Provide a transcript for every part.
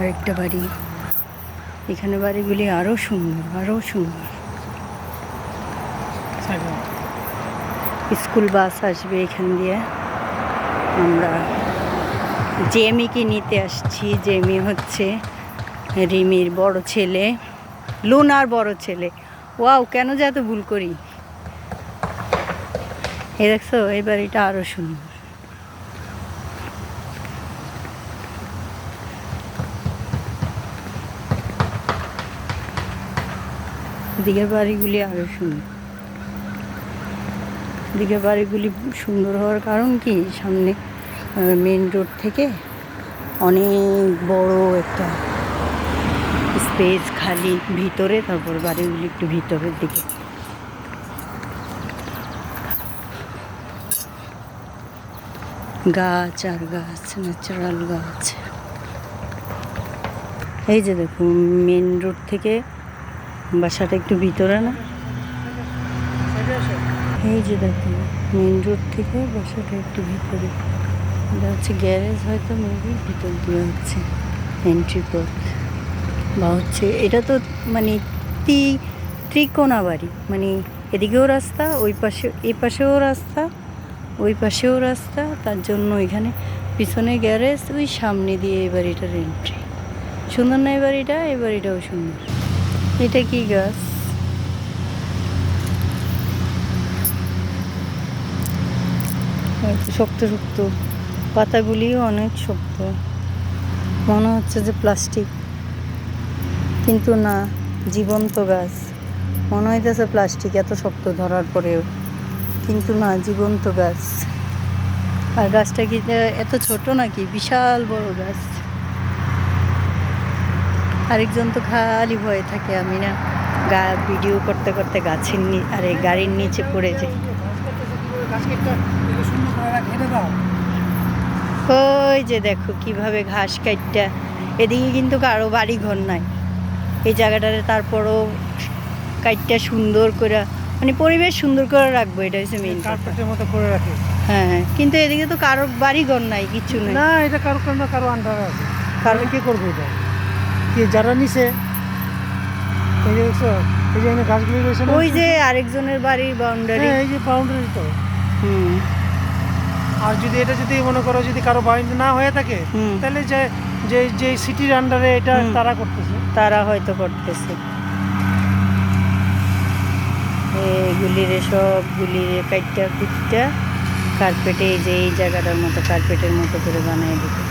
আরেকটা বাড়ি। এখানে বাড়িগুলি আরও সুন্দর, আরও সুন্দর। স্কুল বাস আসবে এখান দিয়ে। আমরা জেমিকে নিতে আসছি। জেমি হচ্ছে রিমির বড় ছেলে, লুনার বড় ছেলে। ওয়াও, কেন যে এত ভুল করি। এই দেখছো, এই বাড়িটা আরও সুন্দর। দিকের বাড়িগুলি আরও সুন্দর। দিকের বাড়িগুলি সুন্দর হওয়ার কারণ কি, সামনে মেন রোড থেকে অনেক বড় একটা স্পেস খালি ভিতরে, তারপর বাড়িগুলি একটু ভিতরের দিকে। গাছ আর গাছ, ন্যাচারাল গাছ। এই যে দেখুন, মেন রোড থেকে বাসাটা একটু ভিতরে না? এই যে দেখুন, মেন রোড থেকে বাসাটা একটু ভিতরে। এটা হচ্ছে গ্যারেজ, হয়তো মেবি ভিতর দিয়ে হচ্ছে এন্ট্রি পথ, বা হচ্ছে এটা তো মানে ত্রিকোণা বাড়ি, মানে এদিকেও রাস্তা, ওই পাশে, এই পাশেও রাস্তা, ওই পাশেও রাস্তা। তার জন্য এখানে পিছনে গ্যারেজ, ওই সামনে দিয়ে এই বাড়িটার এন্ট্রি। সুন্দর না এই বাড়িটা? এই বাড়িটাও সুন্দর। এটা কি গাছ? শক্ত শক্ত পাতাগুলিও অনেক শক্ত, মনে হচ্ছে যে প্লাস্টিক, কিন্তু না, জীবন্ত গাছ। মনে হইতেছে প্লাস্টিক এত শক্ত ধরার পরেও, কিন্তু না, জীবন্ত গাছ। আর গাছটা কি এত ছোট নাকি? বিশাল বড় গাছ। আরেকজন তো খালি ভয়ে থাকে আমি না ভিডিও করতে করতে গাছের আরে গাড়ির নিচে পড়ে যাই। ওই যে দেখো কিভাবে ঘাস কাটটা। এদিকে কিন্তু কারো বাড়ি ঘর নাই এই জায়গাটাতে, তারপরও কাটটা সুন্দর করে, মানে পরিবেশ সুন্দর করে রাখবো, এটা হচ্ছে মেইন। কার্পেটের মতো করে রাখে। হ্যাঁ, কিন্তু এদিকে তো কারো বাড়ি ঘর নাই, কিছু নেই। না, এটা কারো আন্ডারে আছে। কারণ কে করবে এটা? কি যারা নিছে, এই যে দেখছো, এই যে এখানে গাছগুলি রয়েছে না, ওই যে আরেকজনের বাড়ির বাউন্ডারি। এই যে বাউন্ডারি তো। আর যদি এটা যদি মনে করো যদি কারো বাড়ি না হয়ে থাকে, তাহলে যে যে যে সিটির আন্ডারে এটা তারা করতেছে, তারা হয়তো করতেছে। এগুলির সবগুলির কাইটটা কুটটা কার্পেটে, যে এই জায়গাটার মতো কার্পেটের মতো করে বানিয়ে দিতে।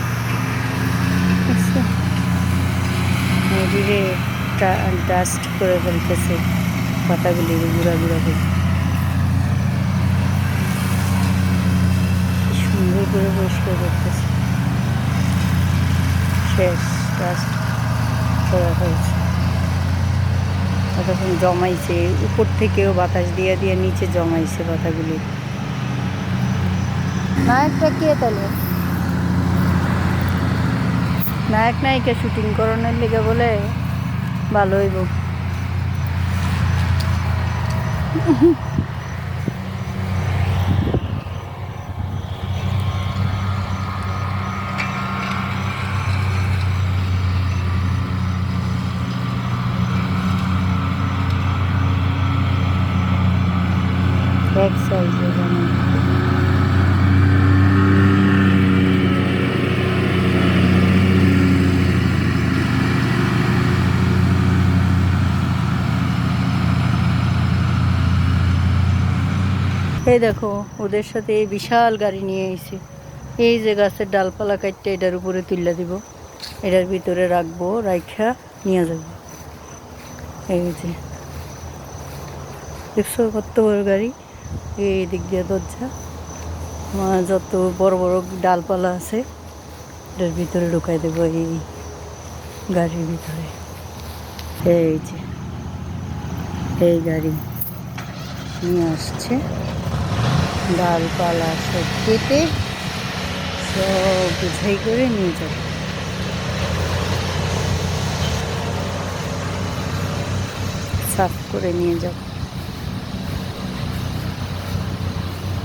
এদিকে ডাস্ট করে ফেলতেছে পাতাগুলি, গুঁড়া গুঁড়া করে সুন্দর করে পরিষ্কার করতেছে। শেষ, ডাস্ট করা হয়েছে। তখন জমাইছে, উপর থেকেও বাতাস দিয়ে দিয়ে নিচে জমাইছে পাতাগুলি। নায়কটা কে তাহলে? নায়ক নায়িকা শুটিং করানোর লেগে বলে ভালো হইব। এক সাইজে বানানো। এই দেখো, ওদের সাথে এই বিশাল গাড়ি নিয়ে এসেছি। এই যে গাছের ডালপালা কাটতে এটার উপরে তুলে দিব, এটার ভিতরে রাখবো, রাখা নিয়ে যাব। এই যে দেখছো কত বড় গাড়ি, এই দিক দিয়ে দরজা। যত বড় বড় ডালপালা আছে এটার ভিতরে ঢুকাই দেবো, এই গাড়ির ভিতরে। এই যে এই গাড়ি নিয়ে আসছে, ডালপালা সব কেটে সব বোঝাই করে নিয়ে যাবে, সাফ করে নিয়ে যাবে।